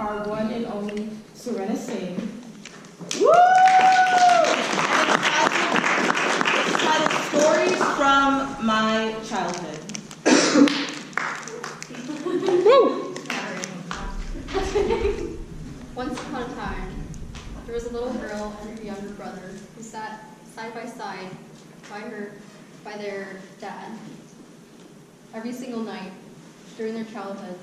our one and only Sarena Singh. Woo! It's titled Stories from My Childhood. Once upon a time, there was a little girl and her younger brother who sat side by side by their dad every single night during their childhood,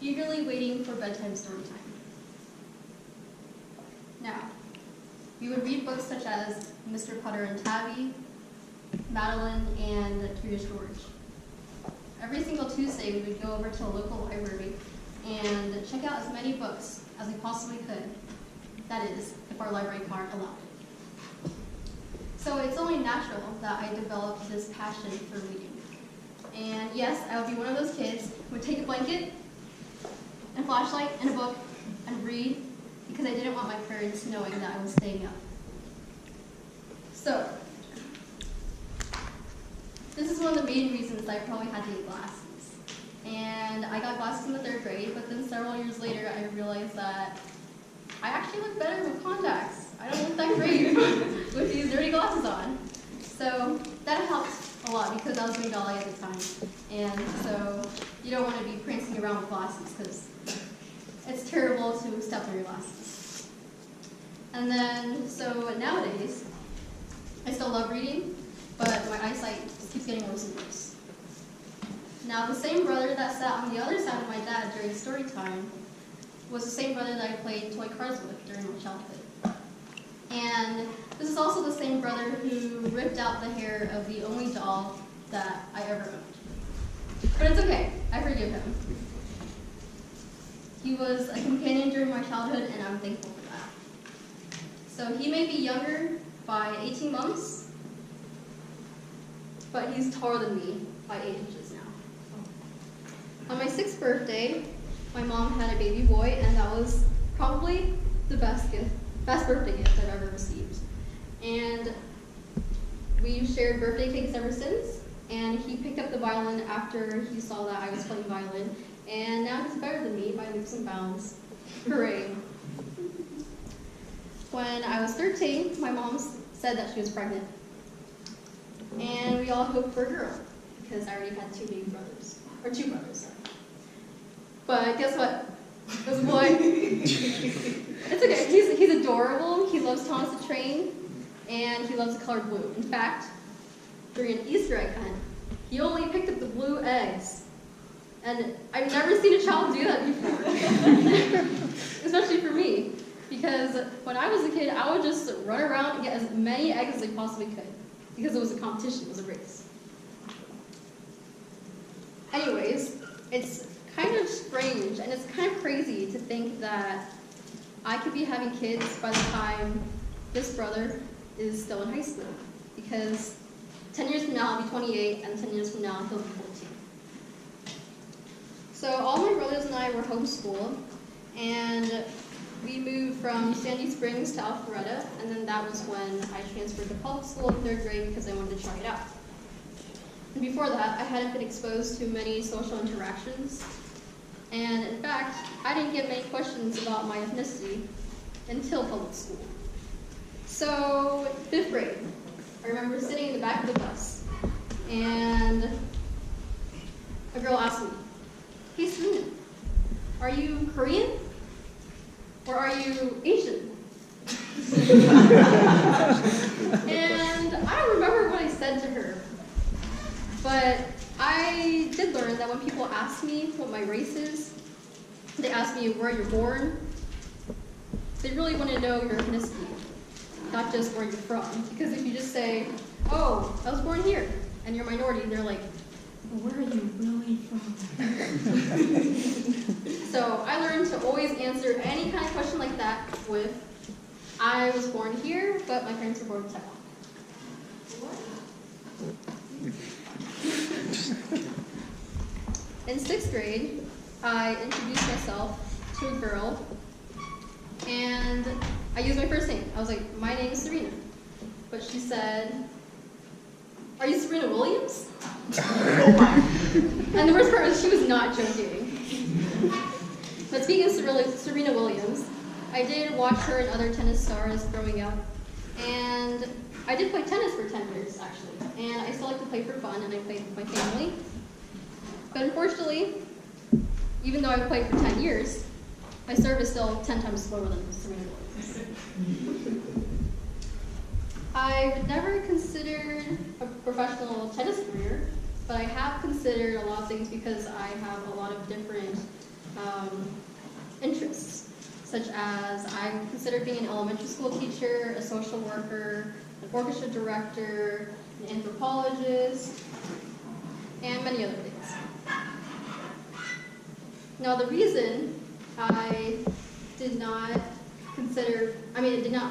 eagerly waiting for bedtime story time. Now, we would read books such as Mr. Putter and Tabby, Madeline, and Curious George. Every single Tuesday, we would go over to a local library and check out as many books as we possibly could. That is, if our library card allowed it. So it's only natural that I developed this passion for reading. And yes, I would be one of those kids who would take a blanket and a flashlight and a book and read because I didn't want my parents knowing that I was staying up. So, this is one of the main reasons that I probably had to get glasses. And I got glasses in the 3rd grade, but then several years later I realized that I actually look better with contacts. I don't look that great with these dirty glasses on. So that helped a lot because I was doing ballet at the time. And so you don't want to be prancing around with glasses because it's terrible to step on your glasses. And then, so nowadays, I still love reading, but my eyesight just keeps getting worse and worse. Now, the same brother that sat on the other side of my dad during story time was the same brother that I played toy cars with during my childhood. And this is also the same brother who ripped out the hair of the only doll that I ever owned. But it's okay, I forgive him. He was a companion during my childhood, and I'm thankful for that. So he may be younger by 18 months, but he's taller than me by 8 inches now. On my 6th birthday, my mom had a baby boy, and that was probably the best birthday gift I've ever received. And we've shared birthday cakes ever since, and he picked up the violin after he saw that I was playing violin, and now he's better than me by leaps and bounds. Hooray. When I was 13, my mom said that she was pregnant, and we all hoped for a girl, because I already had 2 brothers, sorry. But guess what? It was a boy. It's okay. He's adorable. He loves Thomas the Train, and he loves the color blue. In fact, during an Easter egg hunt, he only picked up the blue eggs. And I've never seen a child do that before, especially for me. Because when I was a kid, I would just run around and get as many eggs as I possibly could. Because it was a competition, it was a race. Anyways, it's kind of strange and it's kind of crazy to think that I could be having kids by the time this brother is still in high school. Because 10 years from now I'll be 28 and 10 years from now he'll be 14. So all my brothers and I were homeschooled, and we moved from Sandy Springs to Alpharetta, and then that was when I transferred to public school in 3rd grade because I wanted to try it out. And before that, I hadn't been exposed to many social interactions. And in fact, I didn't get many questions about my ethnicity until public school. So, 5th grade, I remember sitting in the back of the bus, and a girl asked me, "Hey Sarena, are you Korean? Or are you Asian?" And I don't remember what I said to her, but I did learn that when people ask me what my race is, they ask me where you're born, they really want to know your ethnicity, not just where you're from. Because if you just say, "Oh, I was born here," and you're a minority, they're like, "Well, where are you really from?" So I learned to always answer any kind of question like that with, "I was born here, but my parents were born in Taiwan." What? In 6th grade, I introduced myself to a girl, and I used my first name. I was like, "My name is Sarena." But she said, "Are you Serena Williams?" And the worst part was she was not joking. But speaking of Serena Williams, I did watch her and other tennis stars growing up, and I did play tennis for 10 years, actually. And I still like to play for fun, and I played with my family. But unfortunately, even though I played for 10 years, my serve is still 10 times slower than Serena Williams. I've never considered a professional tennis career, but I have considered a lot of things because I have a lot of different interests, such as I considered being an elementary school teacher, a social worker, an orchestra director, an anthropologist, and many other things. Now, the reason I did not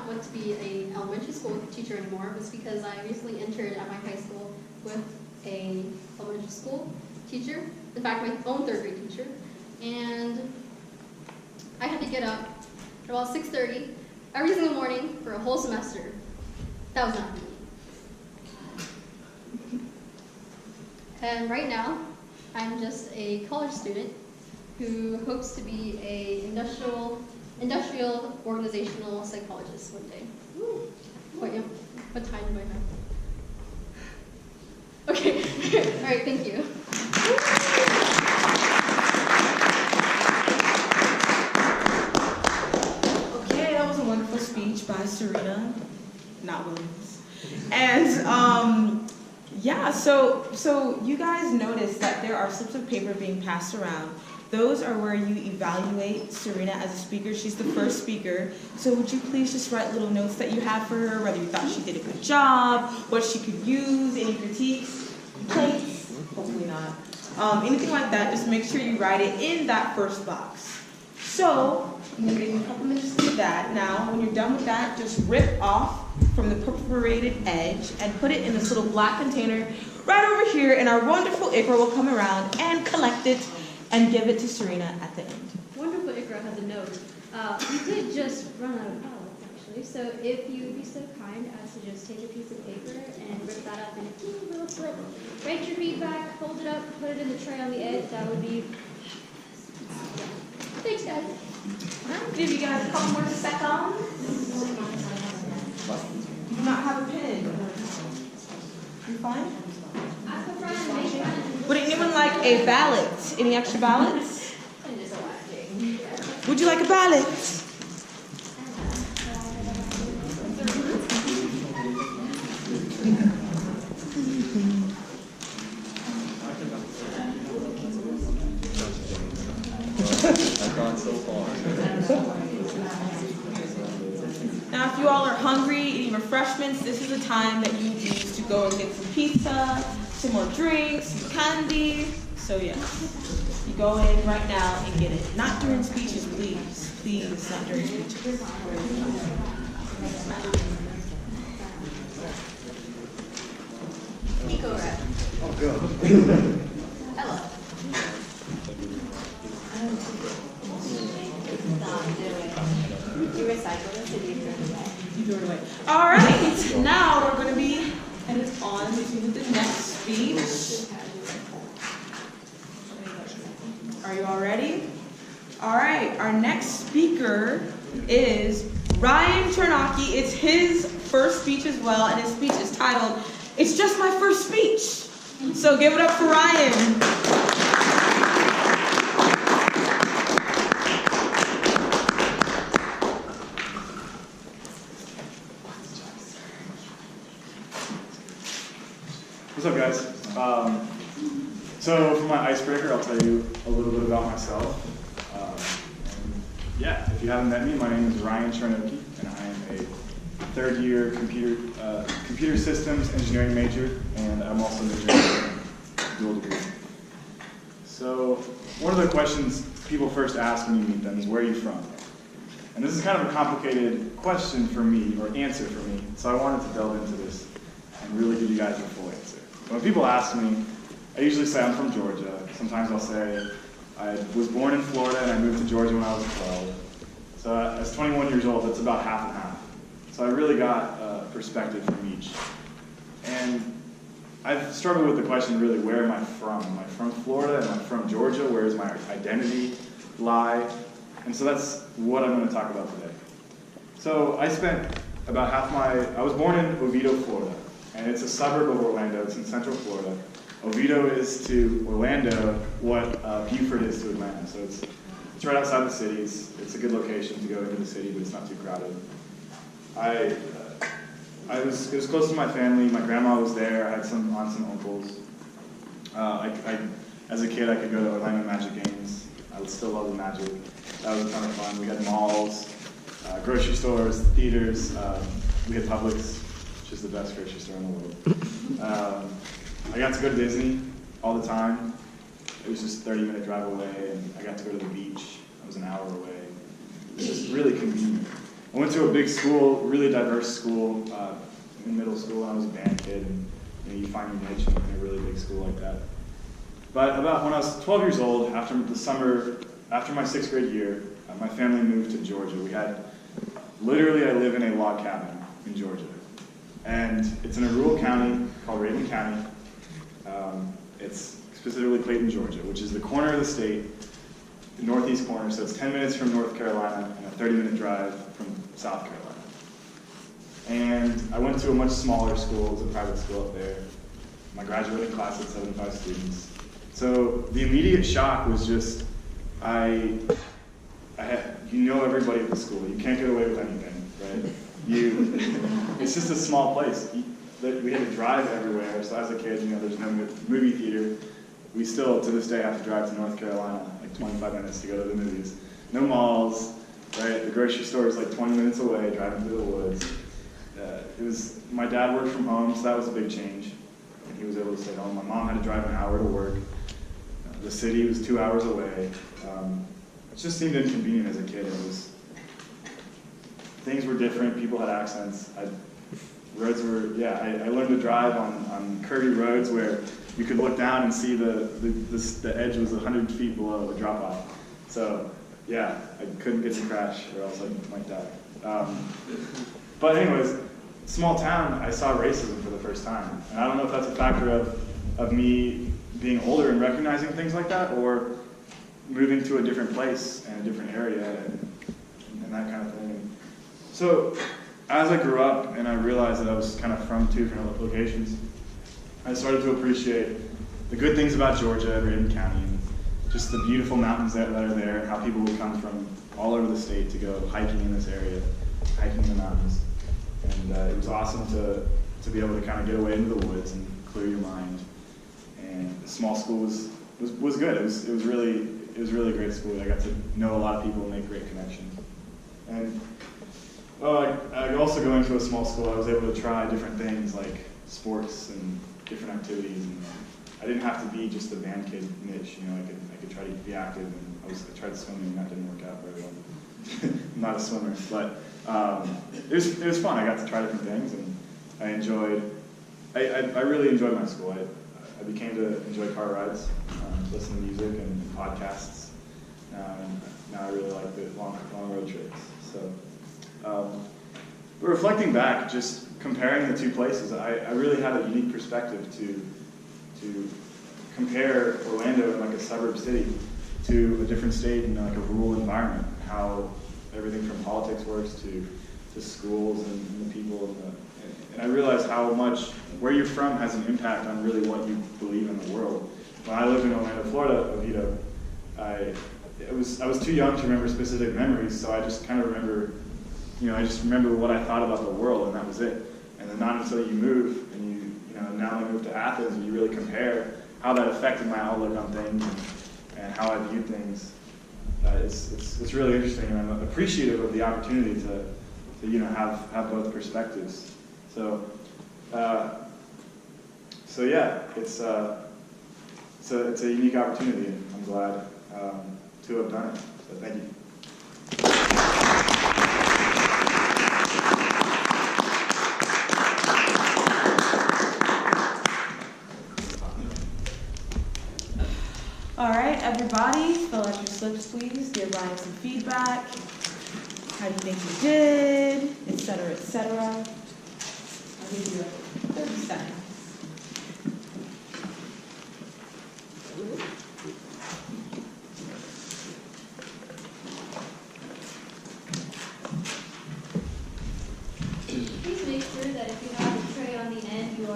want to be an elementary school teacher anymore was because I recently interned at my high school with an elementary school teacher, in fact, my own third grade teacher, and I had to get up at about 6:30 every single morning for a whole semester. That was not for me. And right now, I'm just a college student who hopes to be an industrial organizational psychologist one day. What time do I have? Okay, all right, thank you. Okay, that was a wonderful speech by Sarena, not Williams. And yeah, so you guys noticed that there are slips of paper being passed around. Those are where you evaluate Sarena as a speaker. She's the first speaker. So would you please just write little notes that you have for her, whether you thought she did a good job, what she could use, any critiques, complaints, hopefully not. Anything like that, just make sure you write it in that first box. So I'm going to give you a couple minutes to do that. Now, when you're done with that, just rip off from the perforated edge and put it in this little black container right over here, and our wonderful Ikra will come around and collect it and give it to Sarena at the end. Wonderful Ikra has a note. We did just run out of ballots, actually, so if you would be so kind as to just take a piece of paper and rip that up in a teeny little slip, write your feedback, fold it up, put it in the tray on the edge, that would be... Thanks, guys. I'll give you guys a couple more seconds. You do not have a pen. You fine? Ask a friend, make friends. Would anyone like a ballot? Any extra ballots? Would you like a ballot? I've gone so far. Now, if you all are hungry, eating refreshments, this is the time that you use to go and get some pizza, some more drinks, some candy. So yeah, you go in right now and get it. Not during speeches, please. Please, not during speeches. Nico rep. Oh, good. Hello. Stop doing it. You recycle this and you throw it away. You threw it away. All right, now we're going to be headed on to the next speech. Are you all ready? All right, our next speaker is Ryan Chernacki. It's his first speech as well, and his speech is titled, "It's Just My First Speech." So give it up for Ryan. What's up, guys? So for my icebreaker, I'll tell you a little bit about myself. Yeah, if you haven't met me, my name is Ryan Chernacki, and I am a third-year computer systems engineering major, and I'm also majoring in dual degree. So one of the questions people first ask when you meet them is, where are you from? And this is kind of a complicated question for me, or answer for me, so I wanted to delve into this and really give you guys a full answer. When people ask me, I usually say I'm from Georgia. Sometimes I'll say I was born in Florida and I moved to Georgia when I was 12. So as 21 years old, that's about half and half. So I really got perspective from each. And I've struggled with the question really, where am I from? Am I from Florida? Am I from Georgia? Where does my identity lie? And so that's what I'm going to talk about today. So I spent about I was born in Oviedo, Florida, and it's a suburb of Orlando. It's in central Florida. Oviedo is to Orlando what Beaufort is to Atlanta. So it's right outside the city. It's a good location to go into the city, but it's not too crowded. It was close to my family. My grandma was there. I had some aunts and uncles. As a kid, I could go to Orlando Magic games. I would still love the Magic. That was a ton of fun. We had malls, grocery stores, theaters. We had Publix, which is the best grocery store in the world. I got to go to Disney all the time. It was just a 30-minute drive away, and I got to go to the beach. I was an hour away. It was just really convenient. I went to a big school, really diverse school, in middle school. I was a band kid, and you find your niche in a really big school like that. But about when I was 12 years old, after my 6th grade year, my family moved to Georgia. Literally, I live in a log cabin in Georgia. And it's in a rural county called Raven County. It's specifically Clayton, Georgia, which is the corner of the state, the northeast corner. So it's 10 minutes from North Carolina and a 30-minute drive from South Carolina. And I went to a much smaller school. It was a private school up there. My graduating class had 75 students. So the immediate shock was just, you know everybody at the school. You can't get away with anything, right? It's just a small place. We had to drive everywhere. So as a kid, there's no movie theater. We still, to this day, have to drive to North Carolina, like 25 minutes to go to the movies. No malls, right? The grocery store is like 20 minutes away, driving through the woods. My dad worked from home, so that was a big change. And he was able to stay home. My mom had to drive an hour to work. The city was 2 hours away. It just seemed inconvenient as a kid. Things were different. People had accents. I learned to drive on curvy roads where you could look down and see the edge was 100 feet below the drop off. So yeah, I couldn't get to crash or else I might die. But anyways, small town, I saw racism for the first time. And I don't know if that's a factor of me being older and recognizing things like that, or moving to a different place and a different area and that kind of thing. So as I grew up and I realized that I was kind of from two different locations, I started to appreciate the good things about Georgia and Raven County, and just the beautiful mountains that are there, and how people would come from all over the state to go hiking in this area, hiking in the mountains. And it was awesome to be able to kind of get away into the woods and clear your mind. And the small school was good. It was really a great school. I got to know a lot of people and make great connections. And I also going to a small school, I was able to try different things like sports and different activities. And I didn't have to be just the band kid niche. I could try to be active. And I tried swimming, and that didn't work out very well. I'm not a swimmer, but it was fun. I got to try different things, and I really enjoyed my school. I became to enjoy car rides, listen to music and podcasts. Now I really like the long road trips. So, but reflecting back, just comparing the two places, I really had a unique perspective to compare Orlando, like a suburb city, to a different state in like a rural environment. How everything from politics works to schools and the people and I realized how much where you're from has an impact on really what you believe in the world. When I lived in Orlando, Florida, Oviedo, I was too young to remember specific memories, so I just kind of remember, I just remember what I thought about the world, and that was it. And then not until you move, and now I moved to Athens, and you really compare how that affected my outlook on things and how I viewed things. It's really interesting, and I'm appreciative of the opportunity to have both perspectives. So yeah, it's a unique opportunity, and I'm glad to have done it. So thank you. All right, everybody, fill out your slips, please. Give Ryan some feedback. How do you think you did, et cetera, et cetera. I'll give you 30 seconds.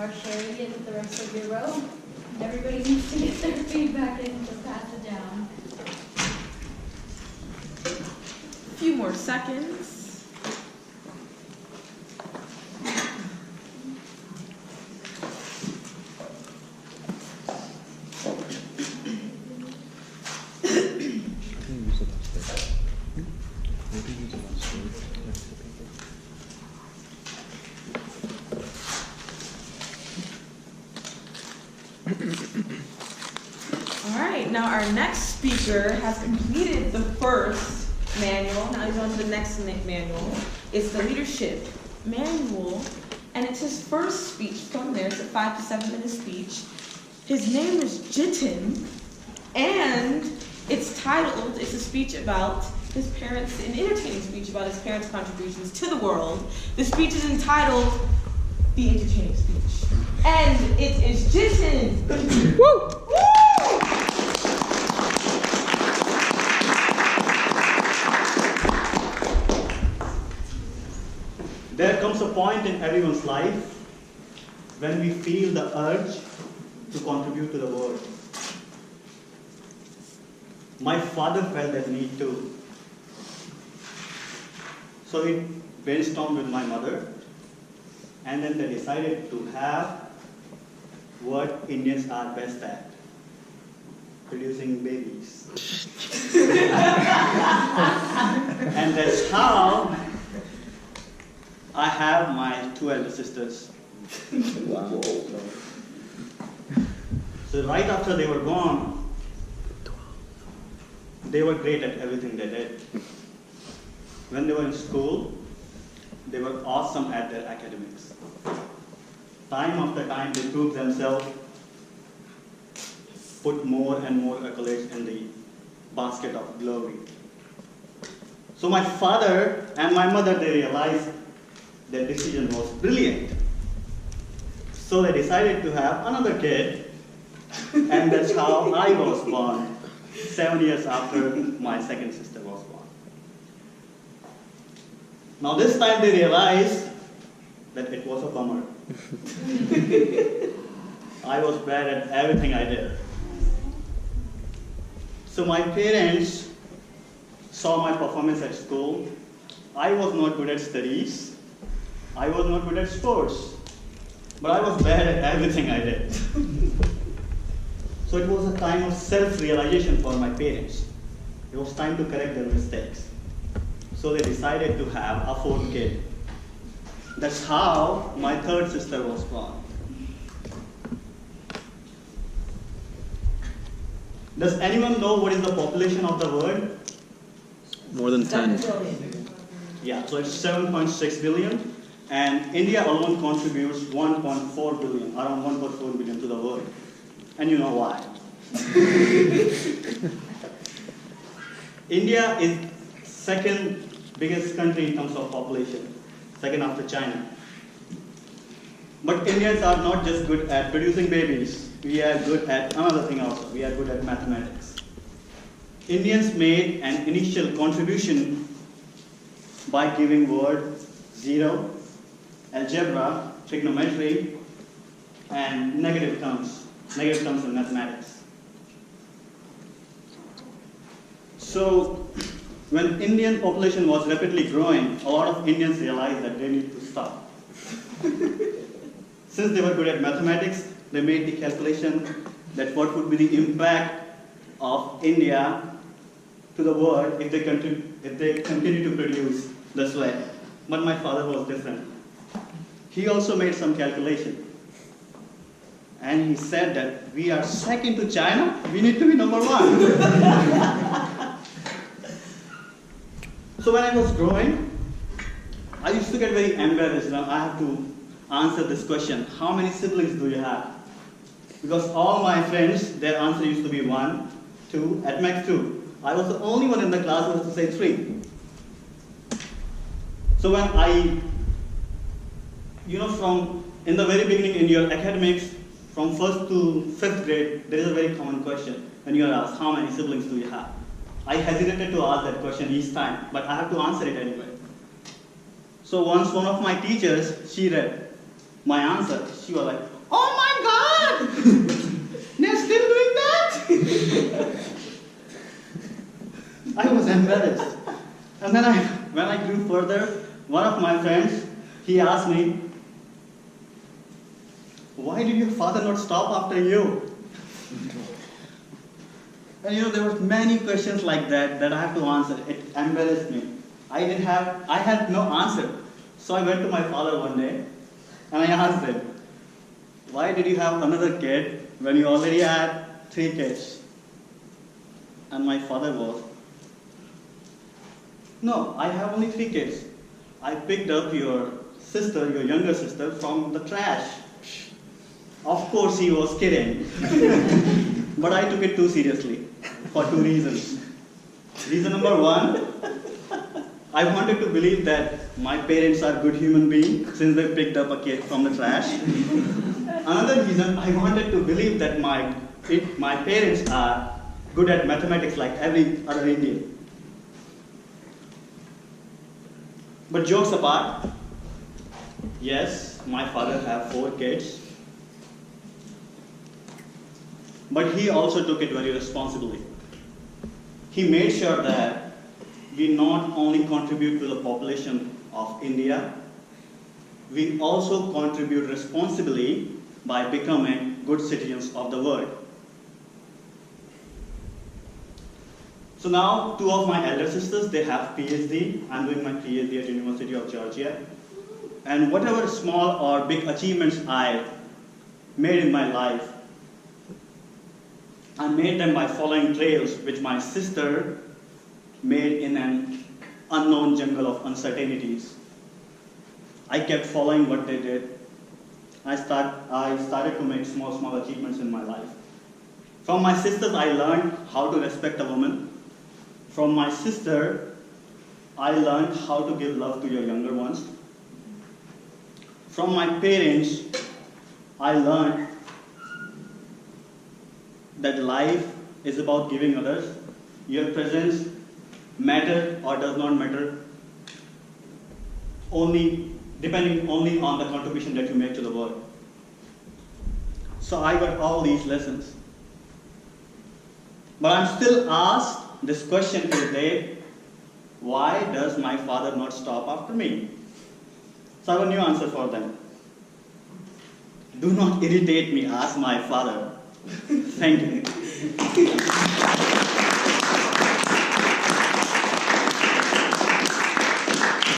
are sharing it with the rest of your row. And everybody needs to get their feedback in to pass it down. A few more seconds. All right, now our next speaker has completed the first manual. Now he's on to the next manual. It's the leadership manual, and it's his first speech from there. It's a 5 to 7 minute speech. His name is Jitendra, and it's titled, it's a speech about his parents, an entertaining speech about his parents' contributions to the world. The speech is entitled, The Entertaining Speech. And it is Jitendra. Woo! Woo! There comes a point in everyone's life when we feel the urge to contribute to the world. My father felt that need too. So he brainstormed with my mother, and then they decided to have what Indians are best at, producing babies. And that's how I have my 2 elder sisters. Wow. So right after they were born, they were great at everything they did. When they were in school, they were awesome at their academics. Time after time, they proved themselves, put more and more accolades in the basket of glory. So my father and my mother, they realized their decision was brilliant. So they decided to have another kid, and that's how I was born, 7 years after my second sister was born. Now this time they realized that it was a bummer. I was bad at everything I did. So my parents saw my performance at school. I was not good at studies. I was not good at sports. But I was bad at everything I did. So it was a time of self-realization for my parents. It was time to correct their mistakes. So they decided to have a 4th kid. That's how my 3rd sister was born. Does anyone know what is the population of the world? More than 10. Yeah, so it's 7.6 billion. And India alone contributes 1.4 billion, around 1.4 billion to the world. And you know why. India is 2nd biggest country in terms of population, 2nd after China. But Indians are not just good at producing babies. We are good at another thing also. We are good at mathematics. Indians made an initial contribution by giving word zero, algebra, trigonometry, and negative terms in mathematics. So when Indian population was rapidly growing, a lot of Indians realized that they need to stop. Since they were good at mathematics, they made the calculation that what would be the impact of India to the world if they continue to produce this way. But my father was different. He also made some calculation. And he said that we are 2nd to China, we need to be number 1. So when I was growing, I used to get very embarrassed. Now I have to answer this question, how many siblings do you have? Because all my friends, their answer used to be 1, 2, at max 2. I was the only one in the class who was to say 3. So when from in the very beginning in your academics, from 1st to 5th grade, there is a very common question when you are asked, how many siblings do you have? I hesitated to ask that question each time, but I have to answer it anyway. So once one of my teachers, she read my answer, she was like, I was embarrassed. And then when I grew further, one of my friends, he asked me, why did your father not stop after you? And there were many questions like that I have to answer. It embarrassed me. I had no answer. So I went to my father one day and I asked him, why did you have another kid when you already had 3 kids? And my father was, no, I have only 3 kids. I picked up your younger sister, from the trash. Of course, he was kidding. But I took it too seriously for 2 reasons. Reason number 1, I wanted to believe that my parents are good human beings since they picked up a kid from the trash. Another reason, I wanted to believe that my parents are good at mathematics like every other Indian. But jokes apart, yes, my father had 4 kids. But he also took it very responsibly. He made sure that we not only contribute to the population of India, we also contribute responsibly by becoming good citizens of the world. So now 2 of my elder sisters, they have PhD. I'm doing my PhD at University of Georgia. And whatever small or big achievements I made in my life, I made them by following trails which my sister made in an unknown jungle of uncertainties. I kept following what they did. I started to make small achievements in my life. From my sisters, I learned how to respect a woman. From my sister, I learned how to give love to your younger ones. From my parents, I learned that life is about giving others. Your presence matters or does not matter, depending only on the contribution that you make to the world. So I got all these lessons. But I'm still asked this question till today, why does my father not stop after me? So I have a new answer for them. Do not irritate me, ask my father. Thank you.